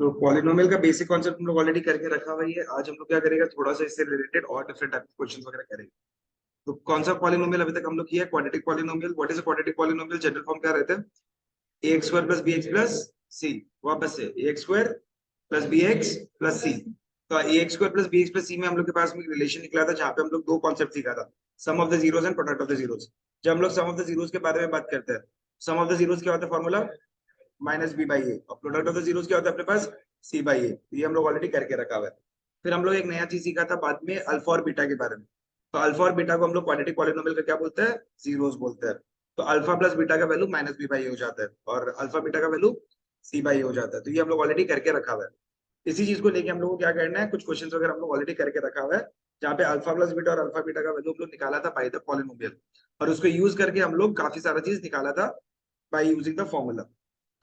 तो पॉलिनोमियल का basic concept हम लोग ऑलरेडी करके रखा हुआ ही है। आज हम लोग क्या करेंगे, थोड़ा सा इससे रिलेटेड और डिफरेंट टाइप के क्वेश्चन वगैरह करेंगे। तो कौन सा पॉलिनोमियल अभी तक हम लोग किया है? Quadratic polynomial. What is a quadratic polynomial? General form क्या रहता है? ax square plus bx plus C. वापस से ax square plus bx plus C. तो ax square plus bx plus C में हम लोग के पास में रिलेशन निकला था, जहां पे हम लोग दो कॉन्सेप्ट सीखा था, sum of the zeros and product of the zeros. जब हम लोग सम ऑफ द जीरोस के बारे में बात करते हैं, सम ऑफ द जीरोस क्या होता है formula? Minus B by A. और प्रोडक्ट ऑफ द जीरोस क्या होता है अपने पास? सी बाई ए। ये हम लोग ऑलरेडी करके रखा हुआ है। फिर हम लोग एक नया चीज सीखा था बाद में, अल्फा और बीटा के बारे में। तो अल्फा और बीटा को हम लोग क्वाड्रेटिक पॉलिनोमियल का क्या बोलते हैं? जीरोस बोलते हैं। तो अल्फा प्लस बीटा का वैल्यू माइनस बी बाई ए हो जाता है, और अल्फा बीटा का वैल्यू सी बाई ए हो जाता है। तो ये हम लोग ऑलरेडी करके रखा हुआ है। इसी चीज को लेके हम लोग को क्या करना है, कुछ क्वेश्चंस वगैरह हम लोग ऑलरेडी करके रखा हुआ है, जहाँ पे अल्फा प्लस बीटा और अल्फा बीटा का वैल्यू हम लोग निकाला था बाई द पॉलिनोमियल। और उसको यूज करके हम लोग काफी सारा चीज निकाला था बाई यूजिंग द फॉर्मूला।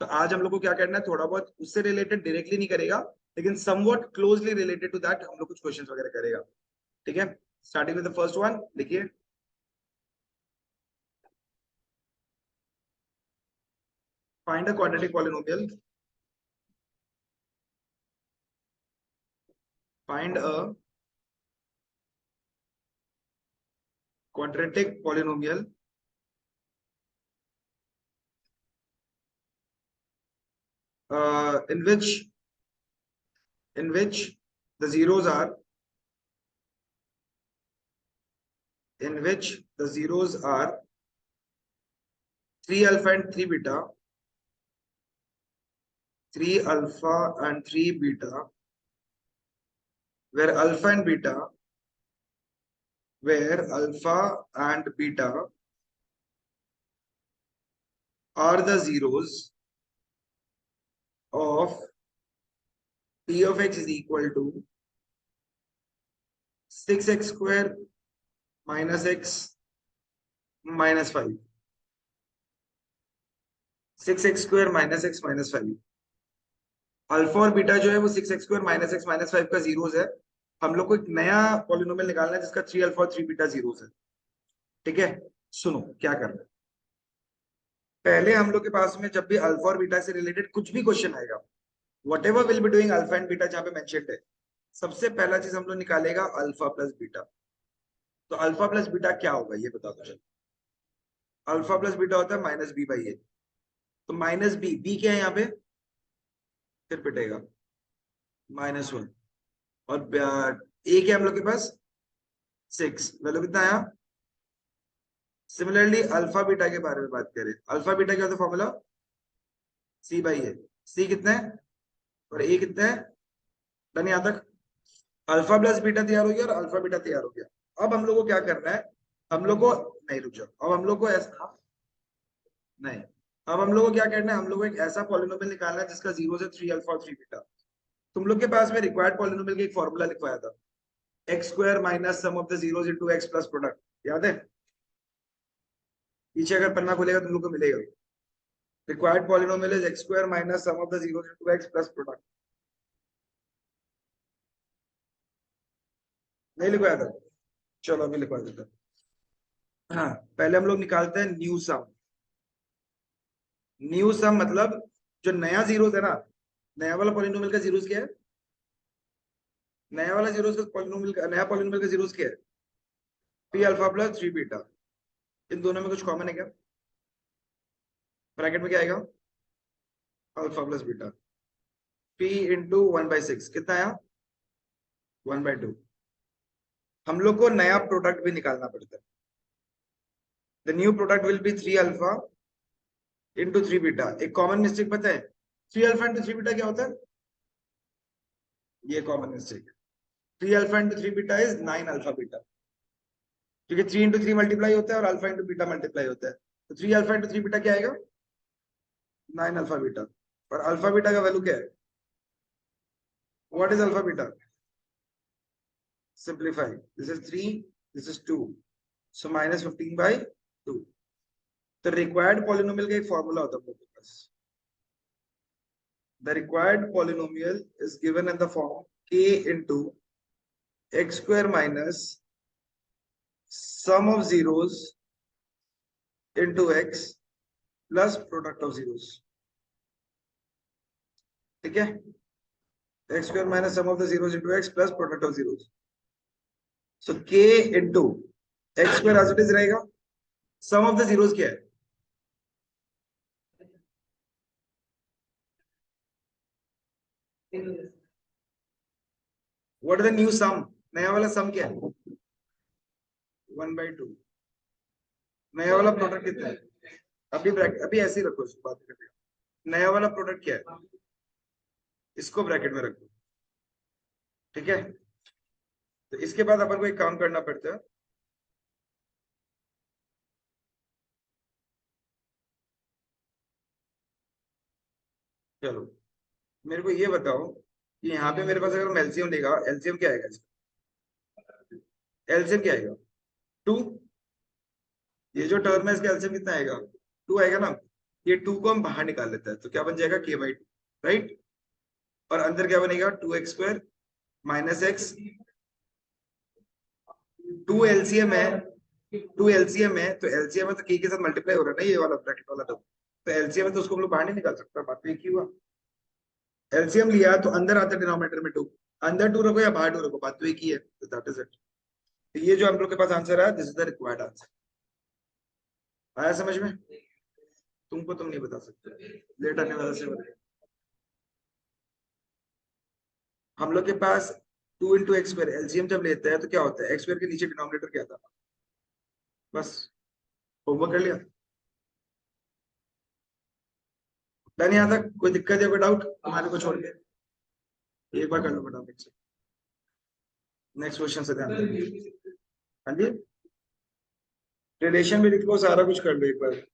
तो आज हम लोग को क्या करना है, थोड़ा बहुत उससे रिलेटेड डायरेक्टली नहीं करेगा, लेकिन somewhat closely related to that हम लोग कुछ क्वेश्चंस वगैरह करेगा। ठीक है, starting with the first one, देखिए। Find a quadratic polynomial. Find a quadratic polynomial in which the zeros are in which the zeros are 3 alpha and 3 beta, 3 alpha and 3 beta, where alpha and beta where alpha and beta are the zeros of p of x is equal to 6x square minus x minus 5, 6x square minus x minus 5। Alpha और beta जो है वो 6x square minus x minus 5 का zeros है। हम लोग को एक नया पॉलिनोमियल निकालना है जिसका 3 अल्फा और 3 बीटा जीरोस है। ठीक है, सुनो क्या करना है। पहले हम लोग के पास में जब भी अल्फा और बीटा से रिलेटेड कुछ भी क्वेश्चन आएगा, what ever will be doing alpha and beta जहां पे मेंशन्ड है, सबसे पहला चीज हम लोग निकालेगा अल्फा प्लस बीटा। तो अल्फा प्लस बीटा क्या होगा ये बता दो चलो। अल्फा प्लस बीटा होता है माइनस बी बाई ए। तो माइनस बी, बी क्या है यहाँ पे? फिर पिटेगा -1। और ए क्या हम लोग के पास? 6। वैल्यू कितना आया? सिमिलरली अल्फा बीटा के बारे में बात करें, अल्फा बीटा क्या होता है फॉर्मूला? सी बाई ए। सी कितना है और ए कितना है? डन यहां तक? अल्फा प्लस बीटा तैयार हो गया और अल्फा बीटा तैयार हो गया। अब हम लोग को क्या करना है, हम लोग को नहीं, रुक जाओ। अब हम लोग को ऐसा नहीं, अब हम लोग को क्या करना है, हम लोग को एक ऐसा पॉलिनोमियल निकालना है जिसका जीरो से 3 अल्फा और 3 बीटा। तुम लोग के पास में रिक्वायर्ड पॉलिनोमियल का एक फॉर्मूला लिखवाया था, x square minus sum of the zeros into x plus product, याद है? पीछे अगर पन्ना खोलेगा तुम लोग को मिलेगा। Required polynomial is x square minus sum of the zeros into x plus product. नहीं लिखवाया था? चलो अभी लिखवा देता हूं। हाँ, पहले हम लोग निकालते हैं न्यू सम। न्यू सम मतलब जो नया जीरोस है ना, नया वाला पॉलिनोमियल का जीरोस क्या है? नया वाला जीरोस का पॉलिनोमियल का, नया पॉलिनोमियल का जीरोस क्या है? P alpha plus 3 beta. इन दोनों में कुछ कॉमन है क्या? ब्रैकेट में क्या आएगा? Alpha plus beta. P into 1/6 कितना आया? 1/2। हम लोग को नया प्रोडक्ट भी निकालना पड़ता है। The new product will be 3 alpha into 3 beta. एक कॉमन मिस्टेक पता है, 3 अल्फा इंटू 3 बीटा क्या होता है? ये कॉमन मिस्टेक है। 3 alpha into 3 beta is 9 alpha beta, क्योंकि 3 इंटू 3 मल्टीप्लाई होता है और अल्फा इंटू बीटा मल्टीप्लाई होता है। तो 3 अल्फा इंटू 3 बीटा क्या आएगा? 9 अल्फा बीटा। और अल्फा बीटा का वैल्यू क्या है? What is alpha beta? Simplify, this is 3, this is 2, सो -15/2। तो रिक्वायर्ड पॉलिनोमियल का एक फॉर्मूला होता है हम लोग के पास। The required polynomial is given in the form k into x square minus sum of zeros into x plus product of zeros। ठीक है, x square minus sum of the zeros into x plus product of zeros. So k into x square as it is रहेगा. Sum of the zeros क्या है? What is the new sum? नया वाला sum क्या है? 1/2. नया वाला product कितना है? अभी ऐसे ही रखो, इसको बात करते हैं. नया वाला प्रोडक्ट क्या है? इसको ब्रैकेट में रखो. ठीक है. तो इसके बाद अपन को एक काम करना पड़ता है. चलो मेरे को ये बताओ कि यहाँ पे मेरे पास अगर एलसीएम लेगा, एलसीएम क्या आएगा इसका? एलसीएम क्या आएगा? 2. ये जो टर्म है इसका एलसीएम कितना आएगा? 2 आएगा ना. ये 2 को हम बाहर निकाल लेते हैं तो क्या बन जाएगा? k/2. राइट. और अंदर क्या बनेगा? 2x² minus x. 2 एलसीएम है. 2 एलसीएम है तो एलसीएम है तो k के साथ मल्टीप्लाई हो रहा है ना, ये वाला ब्रैकेट वाला. तो एलसीएम है तो उसको हम लोग बाहर नहीं निकाल सकता. बात तो एक ही हुआ. एलसीएम लिया तो अंदर आता है डिनोमिनेटर में 2. अंदर 2 रखो या बाहर 2 रखो, बात तो एक ही है. तो दैट इज इट. तो ये जो हम लोग के पास आंसर है, this is the required answer. आया समझ में? तुमको तुम नहीं बता सकते, लेट आने वाला से बताइए. हम लोग के पास 2 इंटू एक्स स्क्वायर एलसीएम जब लेते हैं तो क्या होता है? एक्स स्क्वायर के नीचे डिनोमिनेटर क्या था? बस. होमवर्क कर लिया? डन यहाँ तक? कोई दिक्कत है, कोई डाउट तुम्हारे को छोड़ के? एक बार कर लो फटाफट से. नेक्स्ट क्वेश्चन से ध्यान दें. हाँ जी. रिलेशन भी लिख लो, सारा कुछ कर लो एक बार.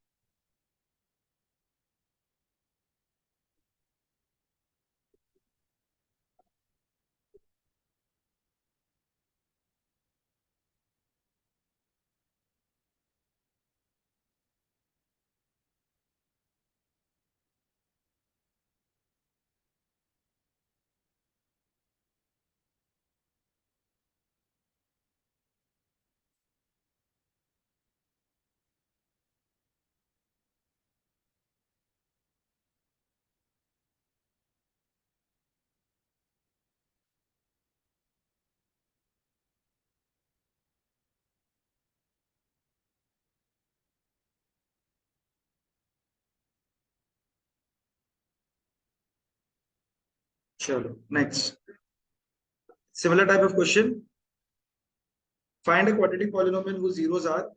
चलो next. Similar type of question. Find a quadratic polynomial whose zeros are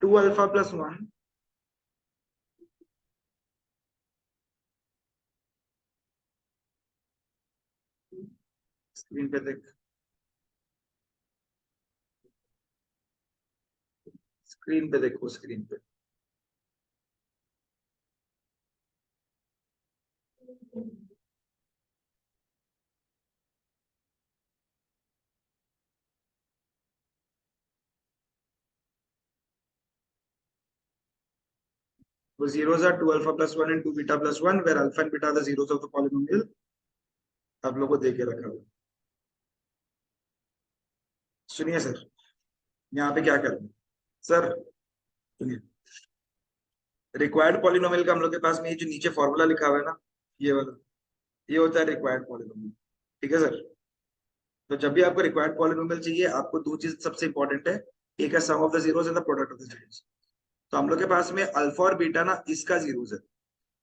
2 alpha plus 1. Screen पे देख. स्क्रीन पे देखो, स्क्रीन पे. The zeros are 2 alpha plus 1 and 2 beta plus 1, where alpha and beta are the zeros of the polynomial. आप लोगों को दे के रखा हुआ. सुनिए सर, यहाँ पे क्या करना है सर? सुनिए. रिक्वायर्ड पॉलिनोमियल का हम लोग के पास में ये जो नीचे फॉर्मूला लिखा हुआ है ना, ये वाला, ये होता है रिक्वायर्ड पॉलिनोमियल. ठीक है सर. तो जब भी आपको रिक्वायर्ड पॉलिनोमियल चाहिए, आपको दो चीज सबसे इंपॉर्टेंट है. एक है sum of the zeros and the product of the zeros. तो हम लोग के पास में अल्फा और बीटा ना, इसका जीरोस है.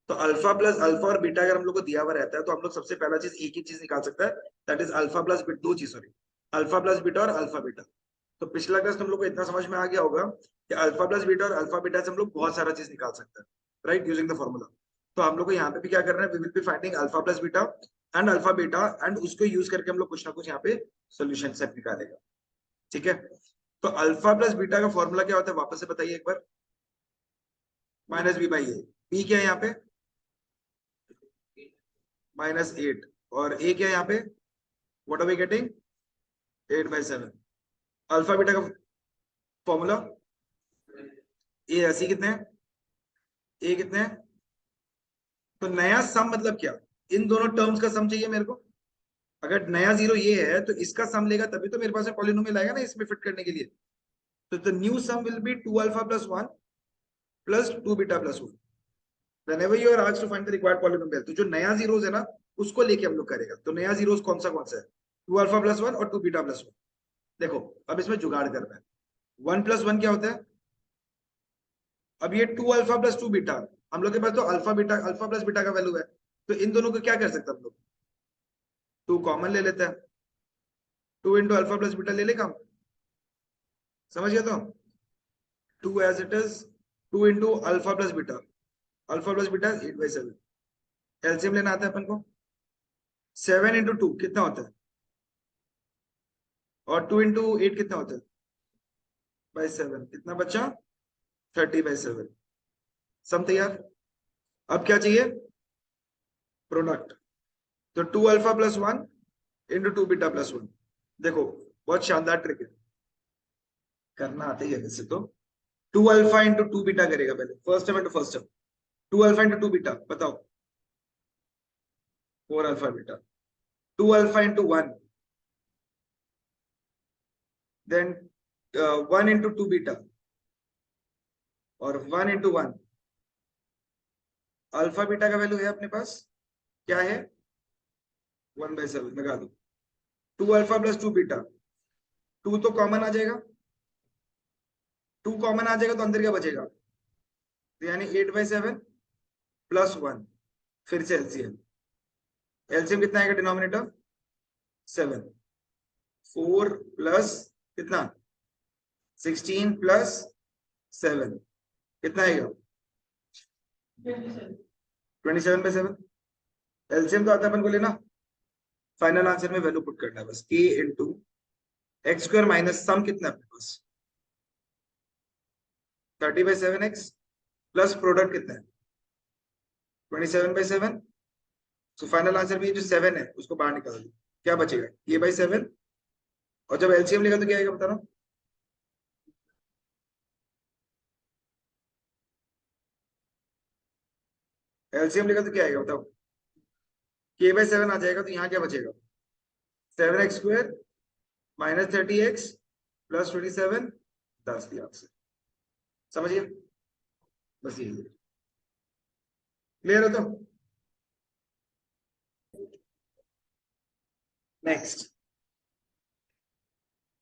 तो अल्फा प्लस अल्फा और बीटा अगर हम लोग को दिया हुआ रहता है तो हम लोग सबसे पहला चीज एक ही चीज निकाल सकता है, that is alpha plus beta. दो चीज, सॉरी, अल्फा प्लस बीटा और अल्फा बीटा. तो पिछला क्लास तुम लोग को इतना समझ में आ गया होगा कि अल्फा प्लस बीटा और अल्फा बीटा से हम लोग बहुत सारा चीज निकाल सकते हैं, राइट, यूजिंग द फॉर्मूला. तो हम लोग को यहाँ पे भी क्या करना है? We will be finding alpha plus beta and alpha beta, and उसको यूज करके हम लोग कुछ ना कुछ यहाँ पे सोल्यूशन सेट निकालेगा. ठीक है. तो अल्फा प्लस बीटा का फॉर्मूला क्या होता है वापस से बताइए एक बार? -b/a. बी क्या है यहाँ पे? -8. और ए क्या है यहाँ पे? What are we getting? 8/7. Alpha beta का फॉर्मूला ए ऐसी कितने हैं? ए कितने हैं? तो नया सम मतलब क्या? इन दोनों टर्म्स का सम चाहिए मेरे को. अगर नया जीरो ये है तो इसका सम लेगा तभी तो मेरे पास पॉलिनोमियल आएगा ना इसमें फिट करने के लिए. तो the new sum will be 2 alpha plus 1 plus 2 beta plus 1 whenever you are asked to find the required polynomial। तो जो नया जीरोस है ना उसको लेके हम लोग करेगा। तो नया जीरोस कौन सा है? 2 अल्फा प्लस 1 और 2 बीटा प्लस 1। देखो अब इसमें जुगाड़ करना है। 1 प्लस 1 क्या होता है? अब ये 2 अल्फा प्लस 2 बीटा, हम लोग के पास तो अल्फा प्लस बीटा का वैल्यू है, तो इन दोनों को क्या कर सकते हैं हम लोग? 2 कॉमन ले लेते हैं। 2 इंटू अल्फा प्लस बीटा ले लेगा हम, समझ गए? तो 2 as it is, 2 into alpha plus beta, alpha plus beta 8/7। LCM लेना आता है अपन को। 7 इंटू 2 कितना होता है? और 2 इंटू 8 कितना होता है? बाई 7। कितना बच्चा? 30/7। सम तैयार। अब क्या चाहिए? प्रोडक्ट। तो 2 alpha plus 1 into 2 beta plus 1। देखो बहुत शानदार ट्रिक है, करना आता ही है वैसे तो। 2 अल्फा इंटू 2 बीटा करेगा पहले, first term into first term. 2 alpha into 2 beta बताओ। 4 alpha beta. 2 alpha into 1, then 1 into 2 beta, और 1 इंटू 1। अल्फा बीटा का वैल्यू है अपने पास, क्या है? 1/7 लगा दो। 2 अल्फा प्लस 2 बीटा, 2 तो कॉमन आ जाएगा, 2 कॉमन आ जाएगा तो अंदर क्या बचेगा? तो यानी 8/7 प्लस 1। फिर से एलसीएम, एलसीएम कितना आएगा? डिनोमिनेटर 7। 4 प्लस कितना? 16 प्लस 7 कितना आएगा? 27/7। एलसीएम तो आता है अपन को लेना, फाइनल आंसर में वैल्यू पुट करना है बस। a into x square minus sum कितना है अपने पास? 30/7x प्लस प्रोडक्ट कितना है? 27/7। तो फाइनल आंसर में जो 7 है उसको बाहर निकाल दो, क्या बचेगा? a/7। और जब एलसीएम लेगा तो क्या आएगा बता रहा हूँ? एलसीएम लेगा तो क्या आएगा बताओ? k/7 आ जाएगा, तो यहाँ क्या बचेगा? 7x² minus 30x plus 27। 10 दिया आपसे, समझिए? बस यही है। क्लियर है? तो next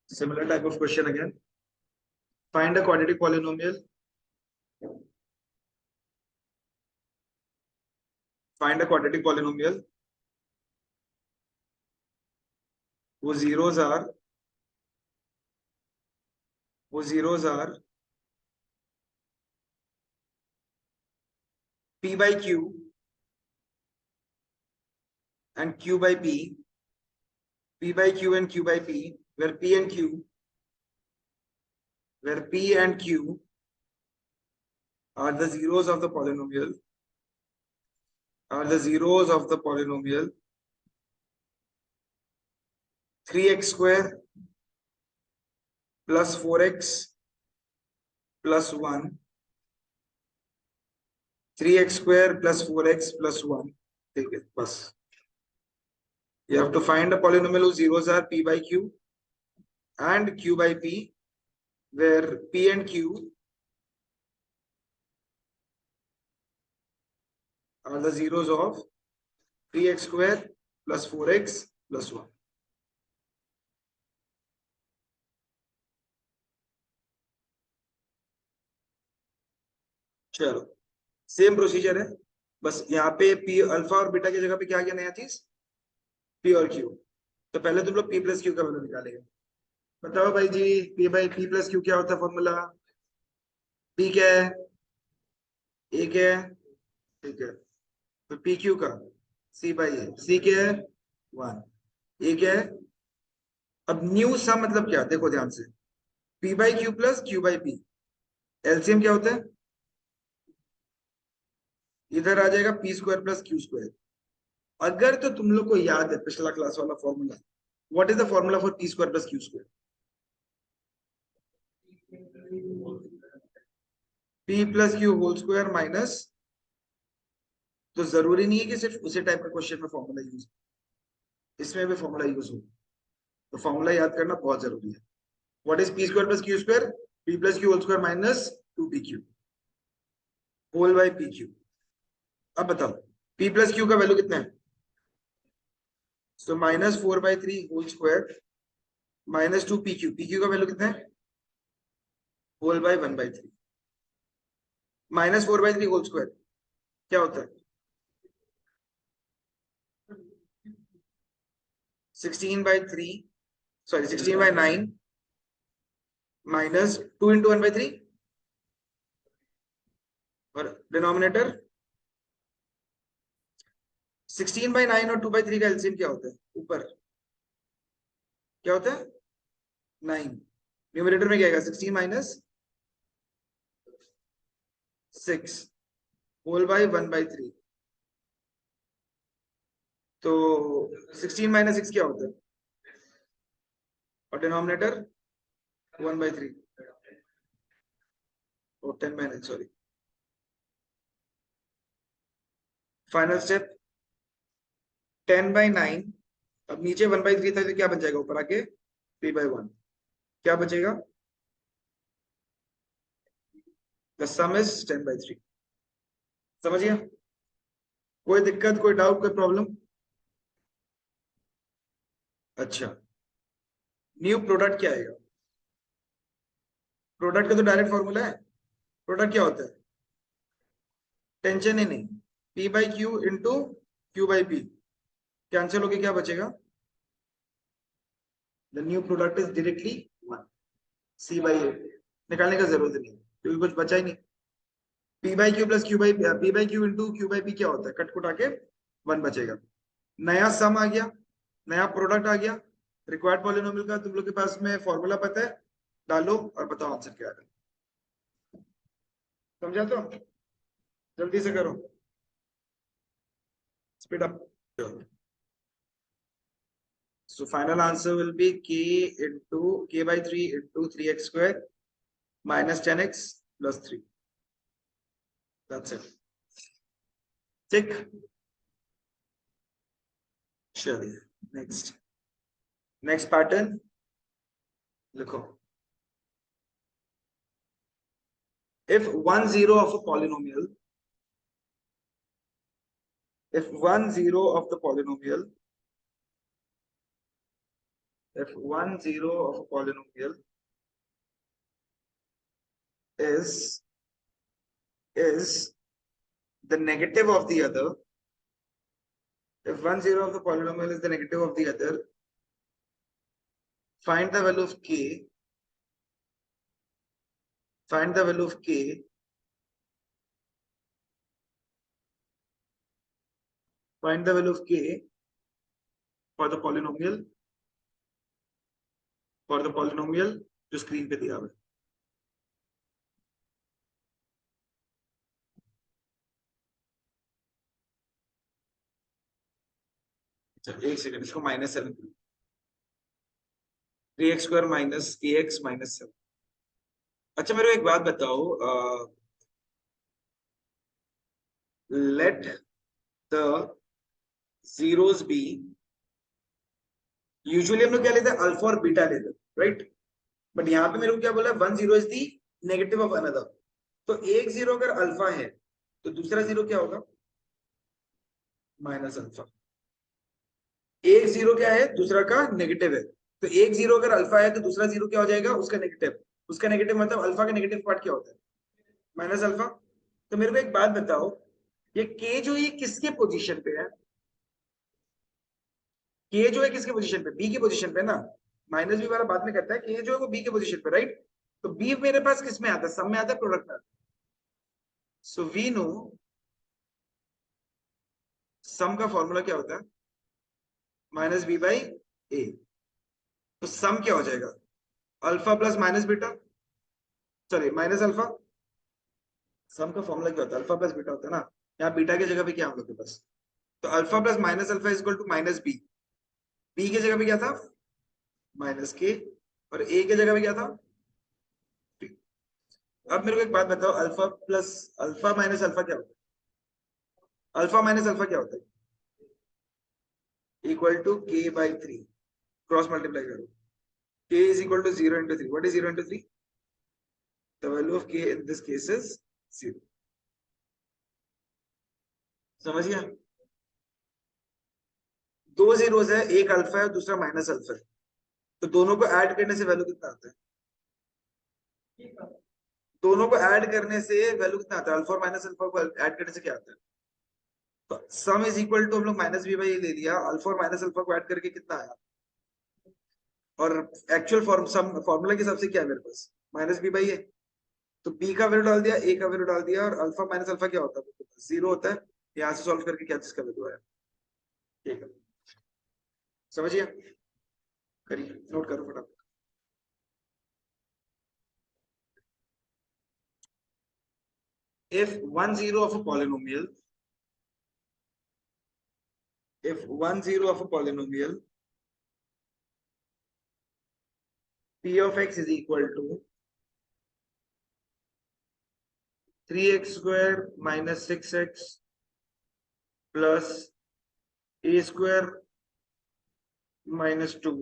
similar type of question again. Find a quadratic polynomial. Find a quadratic polynomial whose zeros are p by q and q by p, p by q and q by p, where p and q are the zeros of the polynomial, 3x² plus 4x plus 1, 3x² plus 4x plus 1. ठीक है बस। You have to find a polynomial whose zeros are p by q and q by p, where p and q are the zeros of 3x² plus 4x plus 1. चलो same procedure है, बस यहाँ पे P alpha और beta की जगह पे क्या आ गया नया चीज? पी और क्यू। तो पहले तुम लोग पी प्लस क्यू का वैल्यू निकालेंगे। बताओ भाई जी, P by P plus Q क्या होता है फॉर्मूला? पी क्या है? एक है, ठीक है। तो पी क्यू का सी बाई ए, सी क्या है? 1, ए क्या है? अब न्यू सम मतलब क्या? देखो ध्यान से, P by Q plus Q by P, LCM क्या होता है? इधर आ जाएगा p² प्लस q²। अगर तो तुम लोग को याद है पिछला क्लास वाला formula, what is the formula for p² plus q²? p plus Q whole square minus, तो जरूरी नहीं है कि सिर्फ उसी टाइप का क्वेश्चन में फॉर्मूला यूज, इसमें भी फॉर्मूला यूज हो, तो फॉर्मूला याद करना बहुत जरूरी है। What is p² plus q²? p plus q whole square minus 2pq whole by pq। अब बताओ p plus q का वैल्यू कितना है? तो minus 4/3 whole square minus 2pq, pq का वैल्यू कितना है? Whole by 1/3 minus 4/3 whole square क्या होता है? 16/3 सॉरी 16/9 माइनस 2 इंटू 1/3 और डिनोमिनेटर 16/9 और 2/3 का एलसीएम क्या होता है? ऊपर क्या होता है? 9। न्यूमरेटर में क्या आएगा? 16 माइनस 6 होल बाय 1/3। तो 16 माइनस 6 क्या होता है? और डिनोमिनेटर 1/3 और 10/9 सॉरी। Final step 10/9। अब नीचे 1/3 था तो क्या बच जाएगा? ऊपर आके 3/1 क्या बचेगा? The some is 10/3। समझ गया? कोई दिक्कत, कोई डाउट, कोई प्रॉब्लम? अच्छा, न्यू प्रोडक्ट क्या आएगा? प्रोडक्ट का तो डायरेक्ट फॉर्मूला है। प्रोडक्ट क्या होता है? टेंशन ही नहीं, p by Q into Q by P cancel होके क्या बचेगा? The new product is directly 1 c by A. निकालने का जरूरत नहीं क्योंकि कुछ बचा ही नहीं। p by Q plus p by Q into Q by P क्या होता है? कट कुट आके 1 बचेगा। नया सम आ गया, नया प्रोडक्ट आ गया। रिक्वायर्ड पॉलिनोमियल का तुम लोग के पास में फॉर्मूला पता है, डालो और बताओ आंसर क्या है। समझा? तो जल्दी से करो, speed up. So final answer will be k by 3 into 3x square minus 10x plus 3. That's it. Tick. Sure. Next. Next pattern. लिखो. If 1 0 of a polynomial, if 1 0 of the polynomial, if 1 0 of a polynomial is the negative of the other, if 1 0 of the polynomial is the negative of the other, find the value of k. Find the value of k find the value of k for the polynomial जो screen पे दिया हुआ है। अच्छा एक second, इसको -7 3x square minus ax minus 7। अच्छा मेरे को एक बात बताओ, let the zeros be, usually हम लोग क्या लेते हैं? अल्फा और बीटा लेते हैं, राइट? बट यहाँ पे मेरे को क्या बोला? 1 0 is the negative of another. तो एक जीरो अगर अल्फा है तो दूसरा जीरो क्या होगा? Minus alpha. एक जीरो क्या है? दूसरा का नेगेटिव है। तो एक जीरो अगर अल्फा है तो दूसरा जीरो क्या हो जाएगा? उसका नेगेटिव। उसका नेगेटिव मतलब अल्फा का नेगेटिव पार्ट क्या होता है? Minus alpha. तो मेरे को एक बात बताओ, ये के जो ये किसके पोजीशन पे है? के जो है किसके पोजीशन पे? बी की पोजीशन पे ना। माइनस बी वाला बाद में करता है, के जो है वो बी के पोजीशन पे, राइट? तो बी मेरे पास किस में आता है? सम में आता है, प्रोडक्ट में आता है। सो वी नो सम का फॉर्मूला क्या होता है? Minus B by A. तो सम क्या हो जाएगा? Alpha plus minus beta, sorry minus alpha. Sum का फॉर्मूला क्या होता है? अल्फा प्लस बीटा होता है ना। यहाँ बीटा की जगह पे क्या हम लोग के पास? तो alpha plus minus alpha is equal to minus B. B की जगह पे क्या था? माइनस के। और ए की जगह पे क्या था? अब मेरे को एक बात बताओ, अल्फा माइनस अल्फा क्या होता है? अल्फा माइनस अल्फा क्या होता है? Equal to K by 3। Cross multiply करो। K is equal to 0 into 3। What is 0 into 3? The value of k in this case is 0। समझिए, दो जीरोस है, एक अल्फा है और दूसरा माइनस अल्फा है, तो दोनों को ऐड करने से वैल्यू कितना आता है? दोनों को ऐड करने से वैल्यू कितना आता है? अल्फा और माइनस अल्फा को ऐड करने से क्या आता है? तो सम इज इक्वल टू, हम लोग माइनस बी बाई ले लिया, अल्फा और माइनस अल्फा को ऐड करके कितना आया? और एक्चुअल फॉर्म सम फॉर्मूला के हिसाब से क्या है मेरे पास? माइनस बी बाई है, तो बी का वैल्यू डाल दिया, ए का वैल्यू डाल दिया, और अल्फा माइनस अल्फा क्या होता है? जीरो होता है। यहाँ से सॉल्व करके क्या चीज का वैल्यू आया? ठीक है, समझिए, करिए, नोट करो फटाफट। if one zero of a polynomial if one zero of a polynomial p of x is equal to 3x square minus 6x plus a square minus 2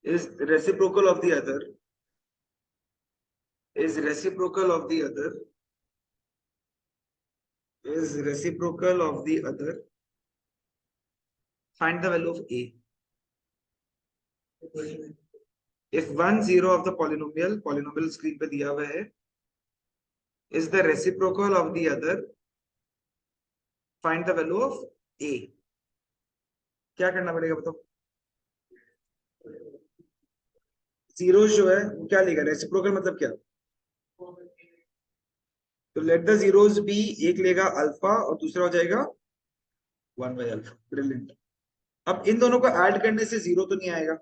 is reciprocal of the other is reciprocal of the other is reciprocal of the other, find the value of a. If one zero of the polynomial screen पे दिया हुआ है, is the reciprocal of the other, find the value of a. क्या करना पड़ेगा बताओ? Zero जो है वो क्या लेगा? रेसिप्रोकल मतलब क्या? तो लेट द जीरोस बी, एक लेगा अल्फा और दूसरा हो जाएगा 1 बाई अल्फा। ब्रिलियंट। अब इन दोनों को ऐड करने से जीरो तो नहीं आएगा,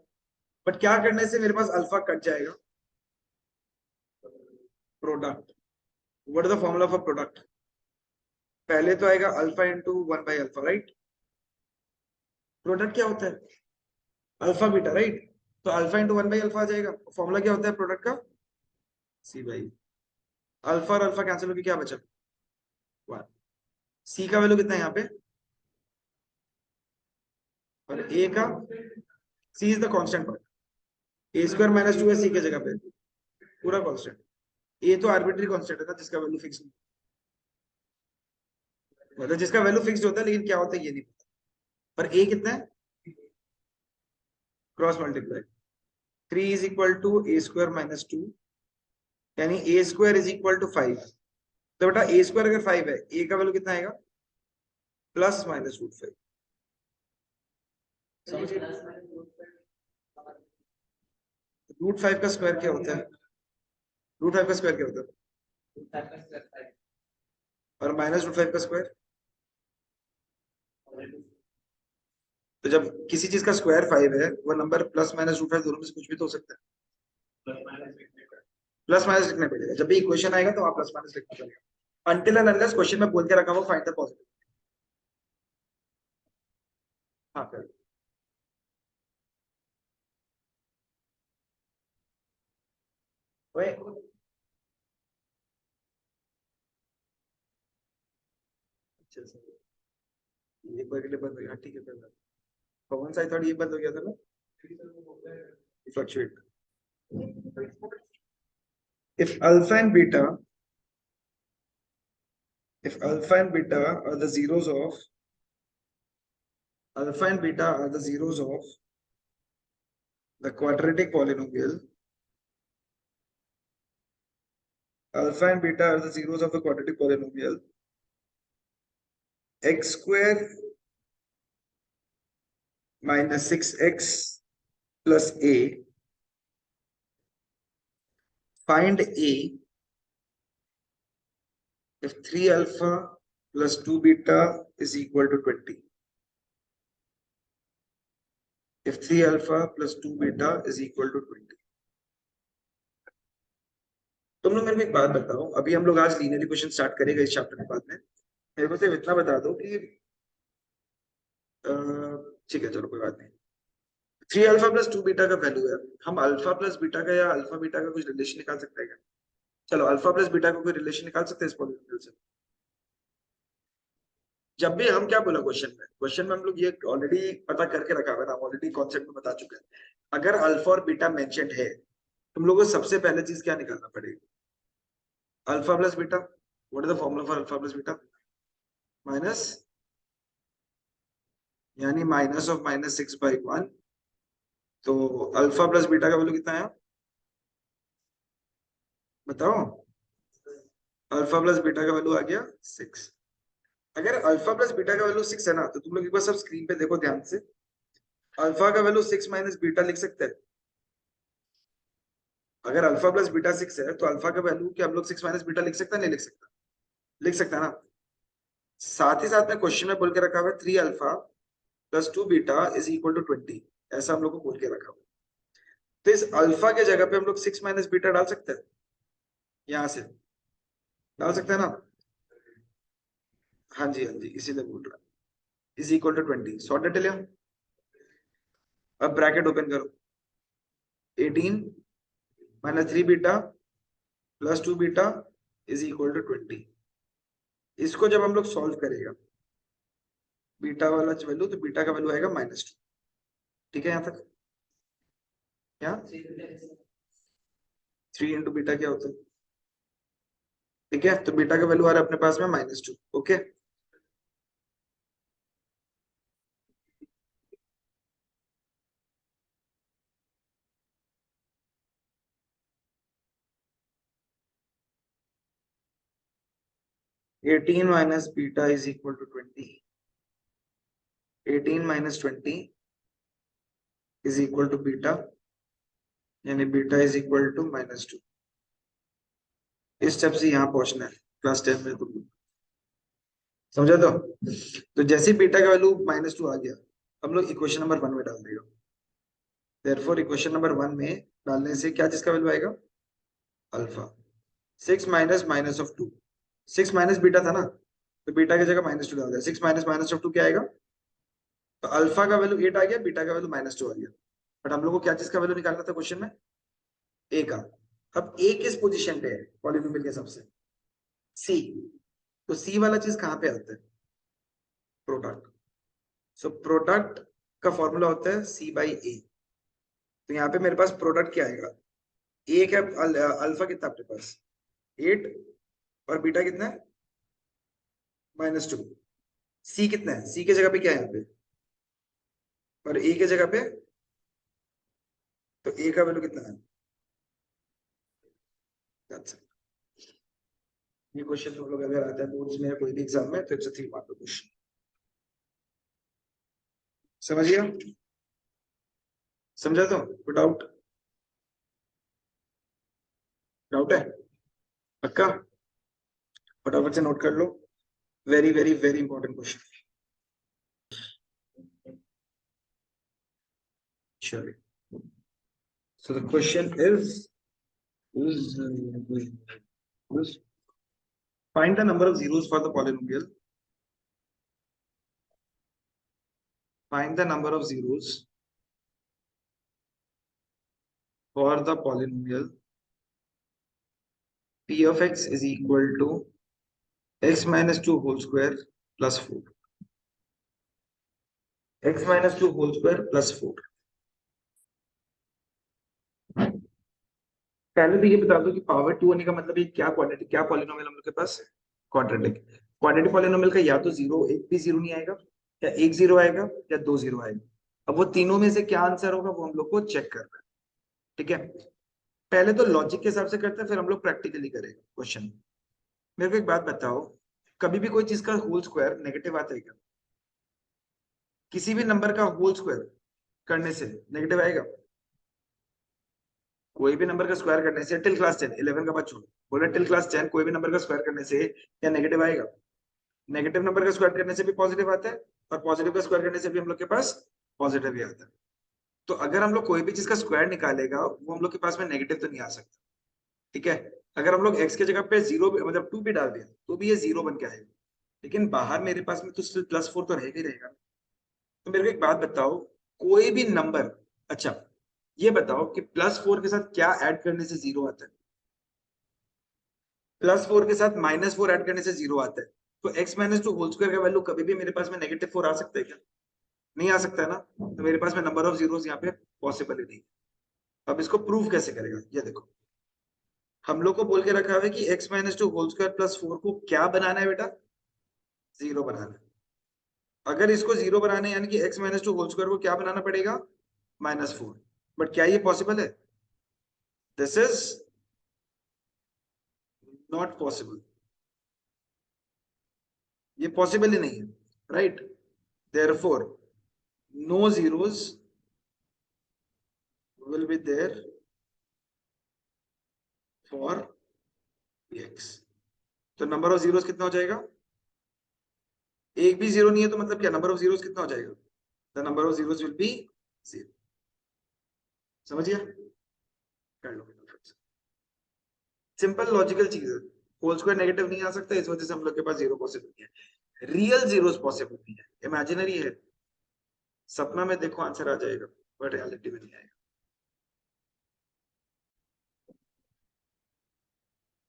बट क्या करने से मेरे पास अल्फा कट जाएगा? Product. What is the formula for product? पहले तो आएगा alpha into 1 by alpha, right? Product क्या होता है? Alpha beta, right? तो अल्फा इंटू 1 बाई अल्फा आ जाएगा। फॉर्मूला क्या होता है प्रोडक्ट का? सी बाई। अल्फा और अल्फा कैंसिल होकर क्या बचा? 1। सी का वैल्यू कितना है यहाँ पे? और ए का? C is the constant part, A square minus 2 है सी की जगह पे, पूरा कांस्टेंट। ए तो आर्बिट्री कांस्टेंट है ना, जिसका वैल्यू फिक्स नहीं, मतलब जिसका वैल्यू फिक्स्ड होता है लेकिन क्या होता है ये नहीं पता। पर ए कितना है? Cross multiply, 3 is equal to A square minus 2, यानी A square is equal to 5। तो बेटा ए स्क्वायर अगर 5 है, ए का वैल्यू कितना आएगा? Plus minus root 5। समझिए, रूट 5 का स्क्वायर क्या होता है? रूट 5 का स्क्वायर क्या होता है? और माइनस रूट 5 का स्क्वायर? तो जब किसी चीज का स्क्वायर 5 है, वो नंबर प्लस माइनस रूट 5 दोनों में से कुछ भी तो हो सकता है। प्लस माइनस लिखना पड़ेगा, जब भी इक्वेशन आएगा तो वहां प्लस माइनस लिखना पड़ेगा। अनटिल एंड अनलेस क्वेश्चन में बोल के रखा हो फाइंड द पॉजिटिव। हाँ कर। ओए, अच्छा सर, एक बार के लिए बंद हो गया, ठीक है कर। कौन सा थॉट ये बंद हो गया था ना? Fluctuate. if alpha and beta if alpha and beta are the zeros of alpha and beta are the zeros of the quadratic polynomial, alpha and beta are the zeros of the quadratic polynomial, x square minus 6x plus a, find a if 3 alpha plus 2 beta is equal to 20, if 3 alpha plus 2 beta is equal to 20। तुम लोग मेरे को एक बात बताओ, अभी हम लोग आज लीनियर इक्वेशन स्टार्ट करेंगे इस चैप्टर के बाद में। मेरे को सिर्फ इतना बता दो कि ठीक है चलो कोई बात नहीं, 3 अल्फा प्लस 2 बीटा का वैल्यू है, हम अल्फा प्लस बीटा का या अल्फा बीटा का कुछ रिलेशन निकाल सकते हैं क्या? चलो अल्फा प्लस बीटा का कोई रिलेशन निकाल सकते हैं इस पॉलिनोमियल से? जब भी हम क्या बोला क्वेश्चन में हम लोग ये ऑलरेडी पता करके रखा हुआ है ना, ऑलरेडी कॉन्सेप्ट में बता चुके हैं। अगर अल्फा और बीटा मेंशन्ड है, तुम लोगों को सबसे पहले चीज क्या निकालना पड़ेगा? Alpha plus beta. What is the formula for alpha plus beta? Minus, यानी माइनस ऑफ -6/1। तो अल्फा प्लस बीटा का वैल्यू कितना है बताओ? अल्फा प्लस बीटा का वैल्यू आ गया 6। अगर अल्फा प्लस बीटा का वैल्यू 6 है ना, तो तुम लोग एक बार सब स्क्रीन पे देखो ध्यान से। अल्फा का वैल्यू 6 माइनस बीटा लिख सकते हैं? अगर अल्फा प्लस बीटा 6 है तो अल्फा का वैल्यू क्या हम लोग 6 माइनस बीटा लिख सकते हैं? नहीं लिख सकता? लिख सकता है ना? साथ ही साथ में क्वेश्चन में बोल के रखा हुआ है 3 alpha plus 2 beta is equal to 20। ऐसा हम लोग को बोल के रखा हुआ है। तो इस अल्फा के जगह पे हम लोग 6 माइनस बीटा डाल सकते हैं? यहां से डाल सकते हैं ना? हाँ जी हाँ जी, इसीलिए बोल रहा इज इक्वल टू 20। सॉर्टेड लिया। अब ब्रैकेट ओपन करो। 18 minus 3 beta plus 2 beta is equal to 20। इसको जब हम लोग सॉल्व करेगा बीटा वाला वैल्यू, तो बीटा का वैल्यू आएगा -2। ठीक है? यहाँ तक क्या 3 इंटू बीटा क्या होता है? ठीक है, तो बीटा का वैल्यू आ रहा है अपने पास में -2। Okay, 18 minus beta is equal to 20। 18 minus 20 is equal to beta, यानी बीटा इज इक्वल टू -2। इस स्टेप से यहाँ पहुंचना है क्लास 10 में तुम। समझा? तो जैसे बीटा का वैल्यू -2 आ गया, हम लोग इक्वेशन नंबर 1 में डाल देगा। देयरफॉर इक्वेशन नंबर 1 में डालने से क्या चीज का वैल्यू आएगा? Alpha. 6 minus minus of 2, 6 minus beta था ना, तो बीटा की जगह -2 डाल दिया। 6 माइनस माइनस ऑफ 2 क्या आएगा? तो अल्फा का वैल्यू 8 आ गया, बीटा का वैल्यू -2 आ गया। बट हम लोग को क्या चीज का वैल्यू निकालना था क्वेश्चन में? ए का। अब ए किस पोजीशन पे है पॉलिनोमियल के हिसाब से? सी। तो सी वाला चीज कहाँ पे आता है? प्रोडक्ट। सो प्रोडक्ट का फॉर्मूला होता है सी बाई ए। तो यहाँ पे मेरे पास प्रोडक्ट क्या आएगा? ए क्या अल्फा कितना अपने पास? 8। और बीटा कितना है? -2। सी कितना है? सी की जगह पे क्या है यहाँ पे? और ए की जगह पे? तो ए का वैल्यू कितना है? That's it. ये क्वेश्चन तुम लोग अगर आता है बोर्ड्स में या कोई भी एग्जाम में, तो इट्स 3 मार्क का क्वेश्चन। समझ गया? समझा? तो कोई डाउट? डाउट है? पक्का? फटाफट से नोट कर लो। Very very very important question. चलिए, so the question is find the number of zeros for the polynomial. Find the number of zeros for the polynomial p of x is equal to x minus 2 whole square plus 4। x minus 2 whole square plus 4। पहले तो ये बता दो कि power 2 होने का मतलब ये क्या क्वाड्रेटिक, क्या पॉलिनोमियल हम लोग के पास? क्वाड्रेटिक। क्वाड्रेटिक पॉलिनोमियल का या तो जीरो, एक भी जीरो नहीं आएगा, या एक जीरो आएगा, या दो जीरो आएगा। अब वो तीनों में से क्या आंसर होगा वो हम लोग को चेक करना है। ठीक है, पहले तो लॉजिक के हिसाब से करते हैं, फिर हम लोग प्रैक्टिकली करेंगे क्वेश्चन। मेरे को एक बात बताओ, कभी भी कोई चीज का होल स्क्वायर नेगेटिव आता है क्या? किसी भी नंबर का होल स्क्वायर करने से नेगेटिव आएगा? कोई भी नंबर का स्क्वायर करने से टिल क्लास 10, 11 का बात छोड़ो, बोले टिल क्लास 10 कोई भी नंबर का स्क्वायर करने से क्या नेगेटिव आएगा? नेगेटिव नंबर का स्क्वायर करने से भी पॉजिटिव आता है, और पॉजिटिव का स्क्वायर करने से भी हम लोग के पास पॉजिटिव ही आता है। तो अगर हम लोग कोई भी चीज का स्क्वायर निकालेगा, वो हम लोग के पास में नेगेटिव तो नहीं आ सकता। ठीक है, अगर हम लोग एक्स के जगह पे जीरो मतलब 2 भी डाल दिया, तो भी ये जीरो बन के आएगा। लेकिन बाहर मेरे पास में तो स्टिल +4 तो रहेगा ही रहेगा। तो मेरे को एक बात बताओ, कोई भी नंबर, अच्छा ये बताओ कि +4 के साथ क्या ऐड करने से जीरो आता है? +4 के साथ -4 ऐड करने से जीरो आता है। तो x -2 होल स्क्वायर का वैल्यू कभी भी मेरे पास में -4 आ सकता है क्या? नहीं आ सकता है ना, तो मेरे पास में नंबर ऑफ जीरोस यहाँ पे पॉसिबल ही नहीं। अब इसको प्रूव कैसे करेगा, ये देखो, हम लोग को बोल के रखा है कि x minus two whole square plus 4 को क्या बनाना है बेटा, जीरो बनाना है। अगर इसको जीरो बनाने यानी कि x minus two whole square को क्या बनाना पड़ेगा, -4। बट क्या ये पॉसिबल है, दिस इज नॉट पॉसिबल, ये पॉसिबल ही नहीं है, right. Therefore no zeros will be there for x। तो नंबर ऑफ जीरोस कितना हो जाएगा, एक भी जीरो नहीं है, तो मतलब क्या नंबर ऑफ जीरोस कितना हो जाएगा, the number of zeros will B zero. समझिए, कर लो, सिंपल लॉजिकल चीज है। होल स्क्वायर नेगेटिव नहीं आ सकता, इस वजह से हम लोग के पास जीरो पॉसिबल नहीं है, रियल जीरोस पॉसिबल नहीं है, इमेजिनरी है। सपना में देखो आंसर आ जाएगा, बट रियलिटी में नहीं आएगा।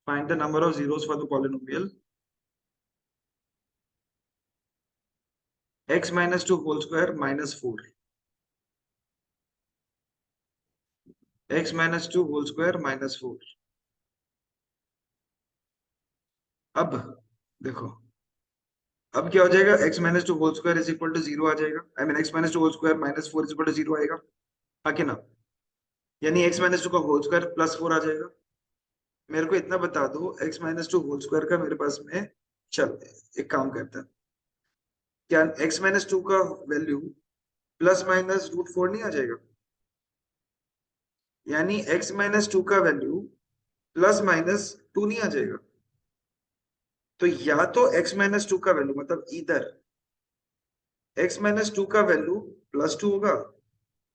Find the number of zeros for the polynomial x minus two whole square -4, x minus two whole square -4। अब देखो, अब क्या हो जाएगा, x minus two whole square is equal to zero आ जाएगा, I mean x minus two whole square -4 is equal to zero आएगा, हाँ कि ना, यानी x माइनस टू का होल स्क्वायर +4 आ जाएगा। मेरे को इतना बता दो, x minus two whole square का मेरे पास में, चल एक काम करता है, क्या x माइनस टू का वैल्यू ±√4 नहीं आ जाएगा, यानी x माइनस टू का वैल्यू ±2 नहीं आ जाएगा। तो या तो x माइनस टू का वैल्यू मतलब इधर x माइनस टू का वैल्यू +2 होगा,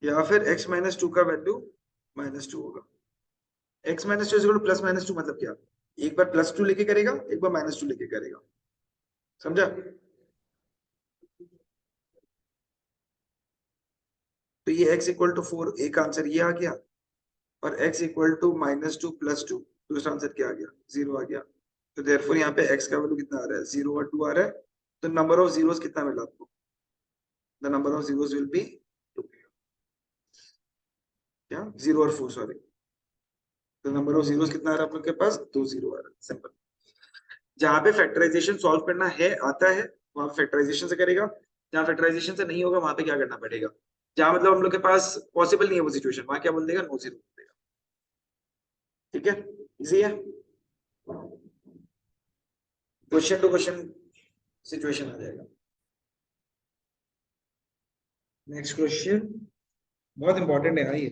या फिर x माइनस टू का वैल्यू -2 होगा। x माइनस टू +-2 मतलब क्या, एक बार +2 लेके करेगा, एक बार -2 लेके करेगा, समझा। तो ये x इक्वल टू 4 एक आंसर ये आ गया, और x इक्वल टू -2 +2 दूसरा आंसर क्या आ गया, 0 आ गया। तो देयरफॉर यहाँ पे x का वैल्यू कितना आ रहा है, 0 और 2 आ रहा है। तो नंबर ऑफ जीरोस कितना मिला आपको, the number of zeros will be 2, क्या 0 और 4 सॉरी, तो नंबर ऑफ जीरोस कितना आ रहा है आप लोग के पास, 2 0 आ रहा है, सिंपल। जहां पे फैक्टराइजेशन सॉल्व करना है आता है, वहां फैक्टराइजेशन से करेगा, जहां फैक्टराइजेशन से नहीं होगा वहां पे क्या करना पड़ेगा, जहां मतलब हम लोग के पास पॉसिबल नहीं है वो सिचुएशन, वहां क्या बोल देगा, नो जीरो बोल देगा। ठीक है, इजी है, क्वेश्चन टू क्वेश्चन सिचुएशन आ जाएगा। नेक्स्ट क्वेश्चन बहुत इंपॉर्टेंट है ये,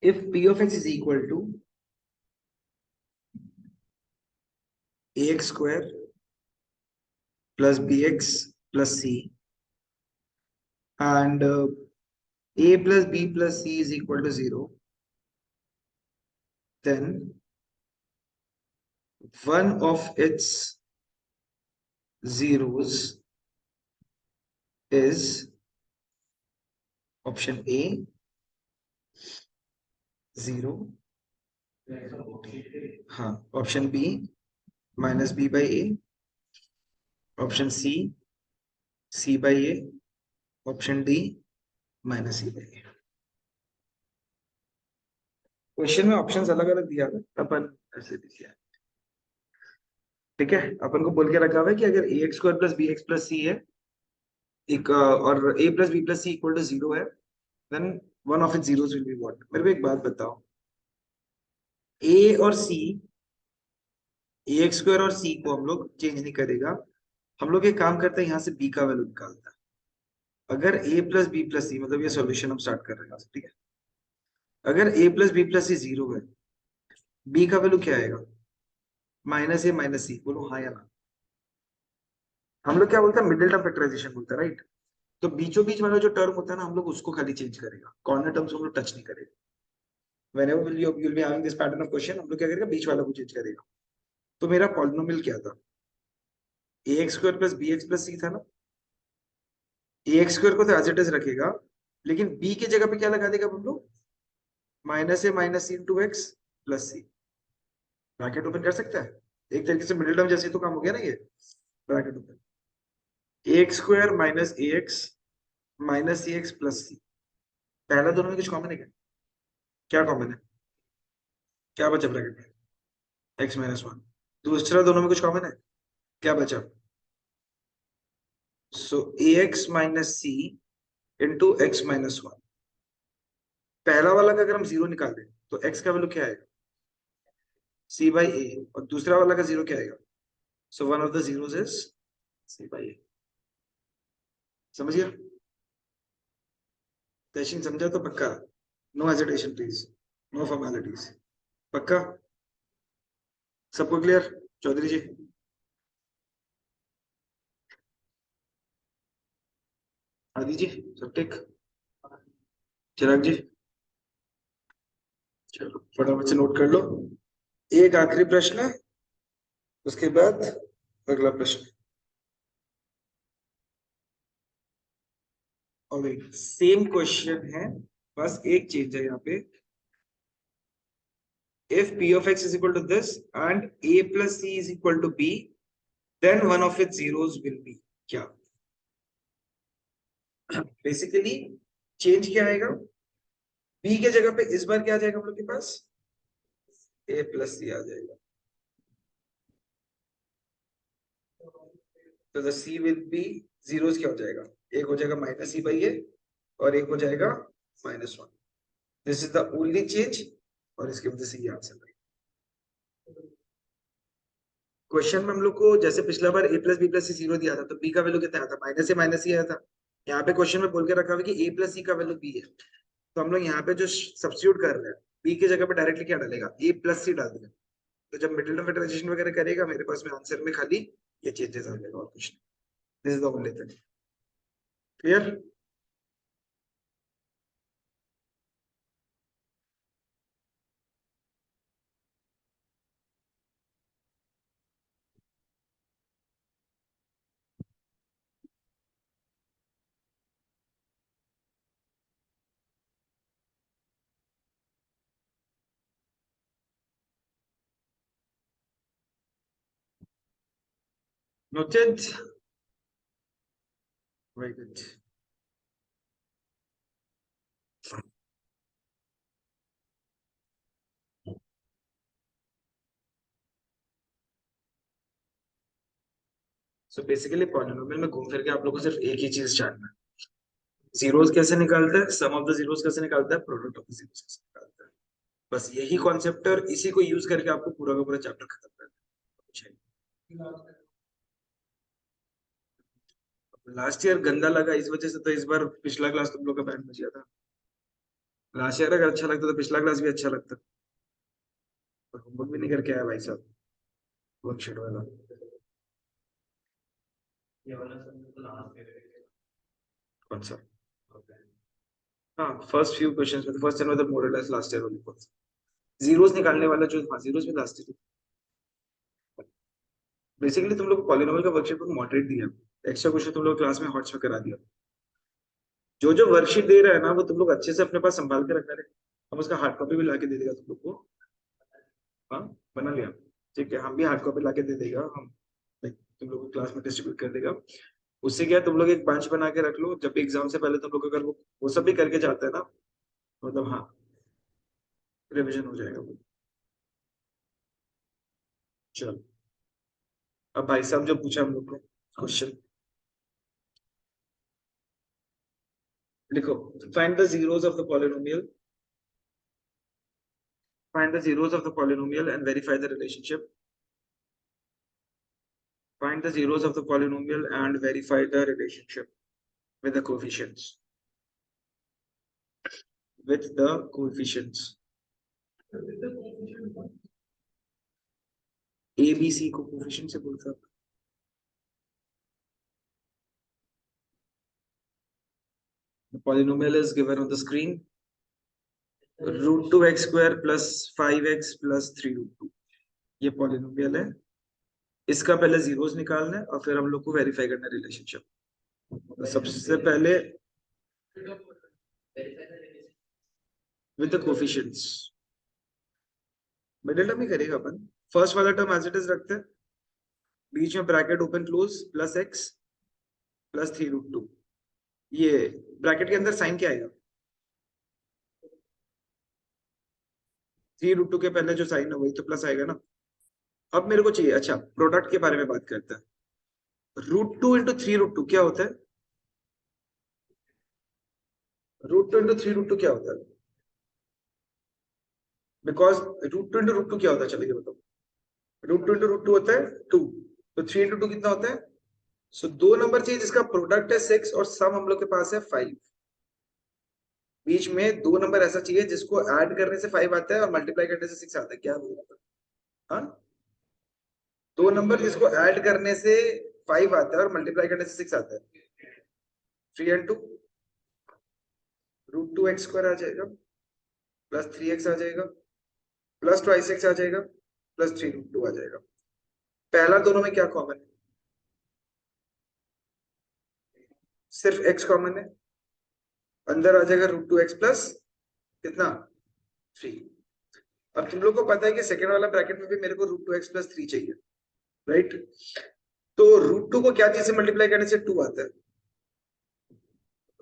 if p of x is equal to ax square plus bx plus c and a plus b plus c is equal to 0, then one of its zeros is option A 0, हाँ, option B -b by a, option C by a, option D -c by a। Question में options अलग अलग दिया है, अपन ऐसे दिया है, ठीक है। अपन को बोल के रखा हुआ है कि अगर ax square plus bx plus c है एक, और a plus b plus C equal to 0 है, then one of it zeros will be what. मेरे को एक बात बताओ, a और c, ax स्क्वायर और c को हम लोग चेंज नहीं करेगा, हम लोग एक काम करते हैं, यहाँ से b का वैल्यू निकालता है। अगर a प्लस बी प्लस सी, मतलब ये सॉल्यूशन हम स्टार्ट कर रहे हैं, ठीक है। अगर a प्लस बी प्लस सी 0 है, b का वैल्यू क्या आएगा, -a -c, बोलो हाँ या ना। हम लोग क्या बोलते हैं, मिडिल टर्म फैक्टराइजेशन बोलते हैं, राइट। तो बीचों बीच वाला जो टर्म होता है ना, हम लोग उसको खाली चेंज करेगा, कॉर्नर टर्म्स हम लोग टच नहीं करेगा। whenever you'll be having this pattern of question, हम लोग क्या करेगा, बीच वाला को चेंज करेगा। तो मेरा पॉलिनोमियल क्या था, ax square plus bx plus c था ना, ax स्क्वायर को तो एज इट इज रखेगा, लेकिन b की जगह पे क्या लगा देगा हम लोग, -a -c इंटू X plus C. Bracket open कर सकता है, एक तरीके से मिडिल टर्म जैसे तो काम हो गया ना ये। Bracket open, X square minus A X minus C X plus C. पहला दोनों में कुछ कॉमन है क्या? क्या कॉमन है? क्या बचा ब्रैकेट में? X minus one. दूसरा दोनों में कुछ कॉमन है? क्या बचा? सो ए एक्स माइनस सी इंटू एक्स माइनस वन। पहला वाला का अगर हम जीरो निकाल दें तो एक्स का वैल्यू क्या आएगा? C by A. और दूसरा वाला का जीरो क्या आएगा? So one of the zeros is C by A. समझ गया? टेंशन समझा तो पक्का? No hesitation please, no formalities. पक्का? सबको क्लियर? चौधरी जी, आदि जी, सब ठीक? चिराग जी, चलो फटाफट से नोट कर लो। एक आखिरी प्रश्न है, उसके बाद अगला प्रश्न। और सेम क्वेश्चन है, बस एक चेंज है यहाँ पे। if p of x is equal to this and a plus c is equal to b, then one of its zeros will be क्या? बेसिकली चेंज क्या आएगा? b के जगह पे इस बार क्या आ जाएगा हम लोग के पास? a प्लस सी आ जाएगा। तो the c will be zeros क्या हो जाएगा? एक हो जाएगा माइनस सी बाई ए और एक हो जाएगा minus one. This is the only change, और इसकी वजह से ये आंसर है। क्वेश्चन में हम लोग को जैसे पिछला बार a plus B plus C zero दिया था, तो b का वैल्यू कितना आया था? माइनस से माइनस ही आया था। यहाँ पे क्वेश्चन में बोल के रखा हुआ है कि a प्लस सी का वैल्यू b है, तो हम लोग यहाँ पे जो सब्स्टिट्यूट कर रहे हैं, b की जगह पे डायरेक्टली क्या डालेगा? a प्लस सी डाल देगा। तो जब मिडिल टर्म फैक्टराइजेशन वगैरह करेगा, मेरे पास में आंसर में खाली ये चेंजेस आ जाएगा और कुछ नहीं। This is the only thing. Clear? Noted. Very good. So basically polynomial में घूम फिर के आप लोगों को सिर्फ एक ही चीज जानना है, जीरोस कैसे निकालते हैं, सम ऑफ द जीरोस कैसे निकालता है, प्रोडक्ट ऑफ द जीरोस कैसे निकालता है। बस यही कॉन्सेप्ट है, और इसी को यूज करके आपको पूरा का पूरा चैप्टर खत्म करना है। कुछ है। लास्ट ईयर गंदा लगा इस वजह से, तो इस बार पिछला क्लास तुम लोग का बैंड बच गया था। लास्ट ईयर अगर अच्छा लगता तो पिछला क्लास भी अच्छा लगता। पर होमवर्क भी नहीं करके आया भाई साहब, वर्कशीट वाला। ये वाला सब तो लास्ट ईयर कौन सा? हाँ, फर्स्ट फ्यू क्वेश्चंस में, फर्स्ट एंड मतलब मोर और लेस लास्ट ईयर वाली कौन सा? जीरोस निकालने वाला जो, हाँ जीरोस में लास्ट ईयर। बेसिकली तुम लोग को पॉलिनोमियल का वर्कशीट को मॉडरेट दिया, एक्स्ट्रा क्वेश्चन तुम लोग क्लास में हॉट्स में करा दिया। जो जो वर्कशीट दे रहा है ना, वो तुम लोग अच्छे से अपने पास संभाल के रखना है। हम उसका हार्ड कॉपी भी ला के दे देगा तुम लोग को। हाँ, बना लिया? ठीक है, हम भी हार्ड कॉपी ला के दे देगा हम, तुम लोग को क्लास में डिस्ट्रीब्यूट कर देगा। उससे क्या है, तुम लोग एक बंच बना के रख लो, जब भी एग्जाम से पहले तुम लोग अगर वो सब भी करके जाते हैं ना, मतलब हाँ, रिविजन हो जाएगा वो। चलो, अब भाई साहब जो पूछा हम लोग को क्वेश्चन लिखो। Find the zeros of the polynomial, find the zeros of the polynomial and verify the relationship. Find the zeros of the polynomial and verify the relationship with the coefficients. With the coefficients. A, B, C को coefficient से बोलता है। The polynomial is given on the screen. Root 2x square plus 5x plus 3 root 2, ये polynomial है। इसका पहले zeros निकालना है और फिर हम लोग को वेरीफाई करना है रिलेशनशिप। तो सबसे पहले with the coefficients, middle term ही करेगा अपन। फर्स्ट वाला टर्म एज इट इज रखते हैं, बीच में bracket open close plus X plus 3√2। ये ब्रैकेट के अंदर साइन क्या आएगा? 3√2 के पहले जो साइन है वही तो प्लस आएगा ना। अब मेरे को चाहिए, अच्छा प्रोडक्ट के बारे में बात करते हैं। √2 × 3√2 क्या होता है? √2 × 3√2 क्या होता है? बिकॉज √2 × √2 क्या होता है, चलिए बताओ। √2 × √2 होता है 2, तो 3 × 2 कितना होता है? सो दो नंबर चाहिए जिसका प्रोडक्ट है 6 और सम हम लोग के पास है 5। बीच में दो नंबर ऐसा चाहिए जिसको ऐड करने से 5 आता है और मल्टीप्लाई करने से 6 आता है। क्या बोला? हाँ, दो नंबर जिसको ऐड करने से 5 आता है और मल्टीप्लाई करने से 6 आता है। 3 × 2 √2x² आ जाएगा प्लस 3x आ जाएगा प्लस 2x आ जाएगा प्लस 3√2 आ जाएगा। पहला दोनों में क्या कॉमन है? सिर्फ x कॉमन है, अंदर आ जाएगा √2x प्लस कितना 3। अब तुम लोग को पता है कि सेकेंड वाला ब्रैकेट में भी मेरे को √2x प्लस 3 चाहिए, राइट? तो √2 को क्या चीज से मल्टीप्लाई करने से 2 आता है?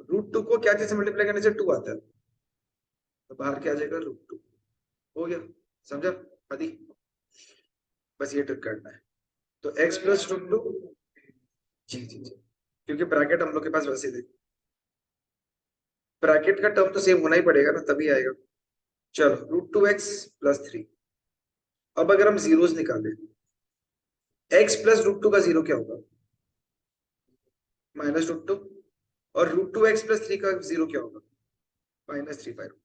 √2 को क्या चीज से मल्टीप्लाई करने से 2 आता है? तो बाहर क्या आ जाएगा? √2। हो गया, समझा आदि? बस ये ट्रिक करना है। तो x प्लस √2, जी जी जी, क्योंकि ब्रैकेट हम लोग के पास वैसे ही, ब्रैकेट का टर्म तो सेम होना ही पड़ेगा ना, तभी आएगा। चलो √2x प्लस 3। अब अगर हम जीरोस निकालें, x प्लस √2 का जीरो क्या होगा? -√2। और √2x प्लस 3 का जीरो क्या होगा? -3/√2।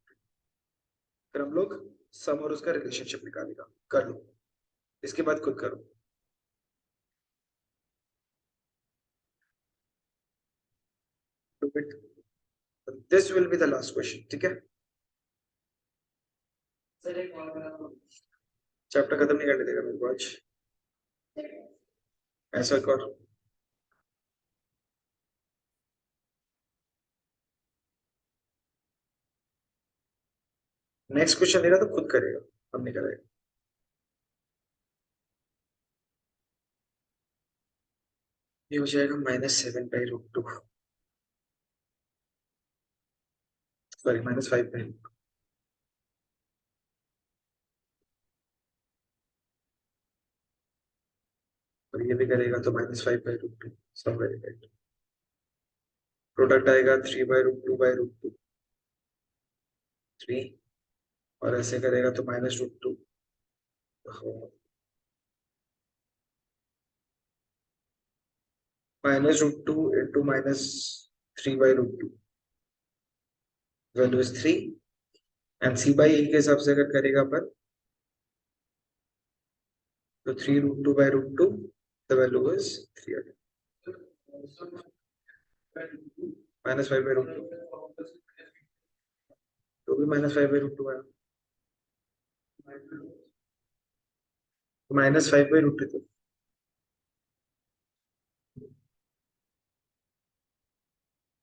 फिर हम लोग सम और उसका रिलेशनशिप निकालेगा, कर लो, इसके बाद खुद करो। This will be the last question, ठीक है? चैप्टर खत्म नहीं करने देगा मेरे को आज, ऐसा कर। नेक्स्ट क्वेश्चन देगा तो खुद करेगा, हम नहीं करेगा। ये हो जाएगा -7/√2, सॉरी -5/√2। और ये भी करेगा तो -5/√2, सब वेरी राइट। प्रोडक्ट आएगा 3/√2/√2, 3। और ऐसे करेगा तो -√2। -√2 into -3/√2, value is 3। And c/a के हिसाब से अगर करेगा अपन तो 3√2/√2, द वैल्यू इज 3 -5/√2, तो भी -5/√2 आया, -5/√2 तो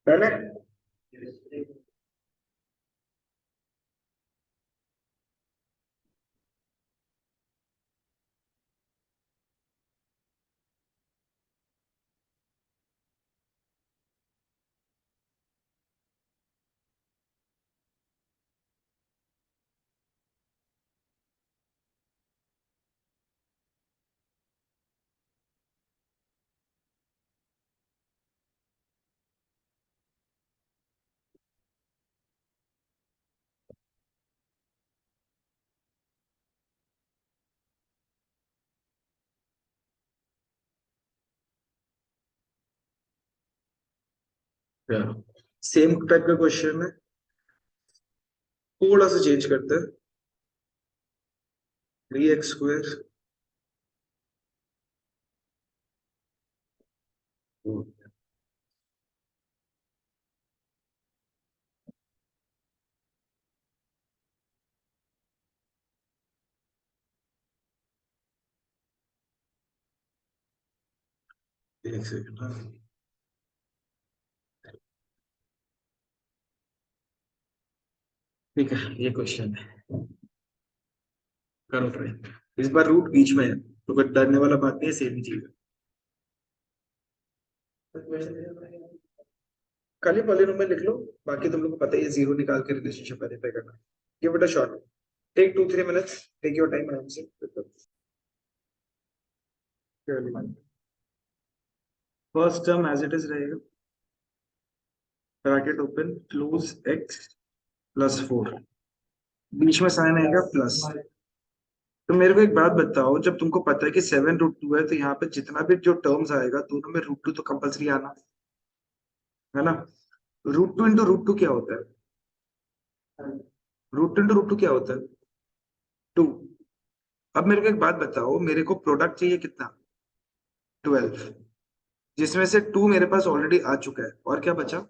डन है। सेम टाइप का क्वेश्चन है, थोड़ा सा चेंज करते हैं। 3x², एक सेकंड, ठीक है ये क्वेश्चन है, करो ट्राई। इस बार रूट बीच में है तो कोई डरने वाला बात नहीं है, सेम ही चीज है। खाली पॉलिनोमियल लिख लो, बाकी तुम लोग को पता ही है, जीरो निकाल के रिलेशनशिप वेरीफाई करना। Give it a shot, take 2-3 minutes, take your time आराम से। First term as it is रहेगा, bracket open close x plus 4, बीच में साइन आएगा प्लस। तो मेरे को एक बात बताओ, जब तुमको पता है कि 7√2 है तो यहाँ पे जितना भी जो टर्म्स आएगा दोनों में √2 तो कंपलसरी आना है ना। √2 इंटू √2 क्या होता है? √2 क्या होता है? 2। अब मेरे को एक बात बताओ, मेरे को प्रोडक्ट चाहिए कितना? 12, जिसमें से 2 मेरे पास ऑलरेडी आ चुका है, और क्या बचा?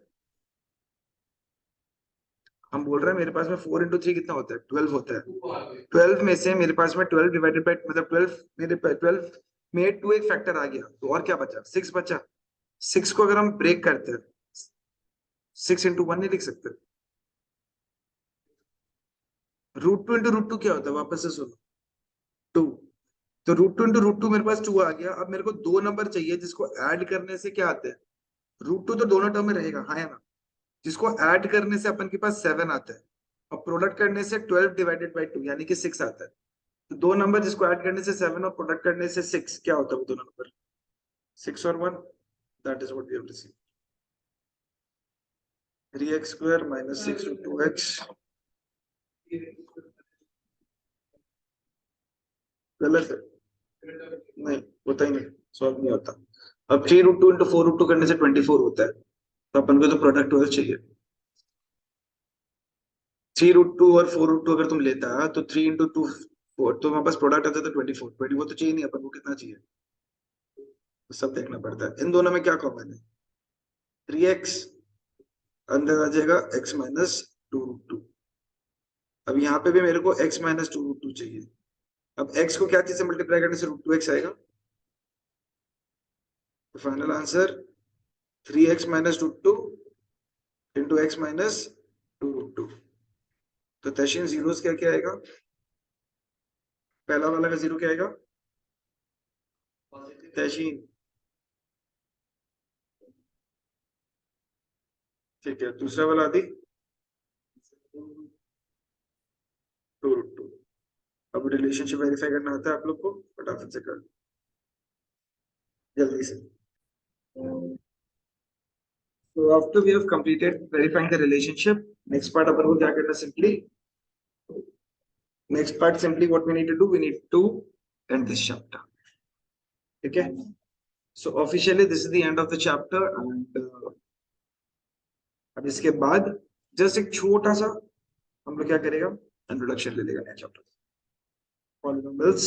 हम बोल रहे हैं मेरे पास में 4 into 3 कितना होता है? 12 होता है। 12 में से मेरे पास में 12 डिवाइडेड बाई मतलब 12, मेरे 12 में 2 एक फैक्टर आ गया, तो और क्या बचा? 6 बचा। 6 को अगर हम ब्रेक करते हैं, 6 into 1 नहीं लिख सकते? √2 इंटू √2 क्या होता है? वापस से सुनो, 2। तो √2 इंटू √2 मेरे पास 2 आ गया। अब मेरे को दो नंबर चाहिए जिसको ऐड करने से क्या आता है? √2 तो दोनों टर्म में रहेगा, हाँ या ना? जिसको ऐड करने से अपन के पास 7 आता है, और प्रोडक्ट करने से 12 डिवाइडेड बाई 2 यानी कि 6 आता है। तो दो नंबर जिसको ऐड करने से 7 और प्रोडक्ट करने से 6, क्या होता है वो दोनों नंबर? 6 और 1, that is what we have received. 3x² minus 6 × 2x। गलत है, नहीं होता ही नहीं, सॉल्व नहीं होता। अब 3√2 इंटू 4√2 करने से 24 होता है, तो अपन को तो प्रोडक्ट 12 चाहिए। 3√2 और 4√2 अगर तुम लेता है तो 3 into 2 4, तो हमारे पास प्रोडक्ट आता है तो 24 तो चाहिए नहीं, अपन को कितना चाहिए? तो सब देखना पड़ता है। इन दोनों में क्या कॉमन है? 3x, अंदर आ जाएगा x माइनस 2√2। अब यहाँ पे भी मेरे को x माइनस 2√2 चाहिए। अब x को क्या चीज से मल्टीप्लाई करने से √2x आएगा? तो final answer 3x minus √2 into x minus 2√2। तो तशीन जीरोस क्या क्या आएगा? पहला वाला का जीरो क्या आएगा? तशीन, ठीक है। दूसरा वाला आदि 2√2। अब रिलेशनशिप वेरीफाई करना आता है आप लोग को, फटाफट से कर, जल्दी से। So after we have completed verifying the relationship, next part अपन को क्या करना? simply what we need to do, we need to end this chapter. ठीक है? So officially this is the end of the chapter, and अब इसके बाद just एक छोटा सा हम लोग क्या करेगा, इंट्रोडक्शन ले लेगा नया चैप्टर, पॉलिनोमियल्स।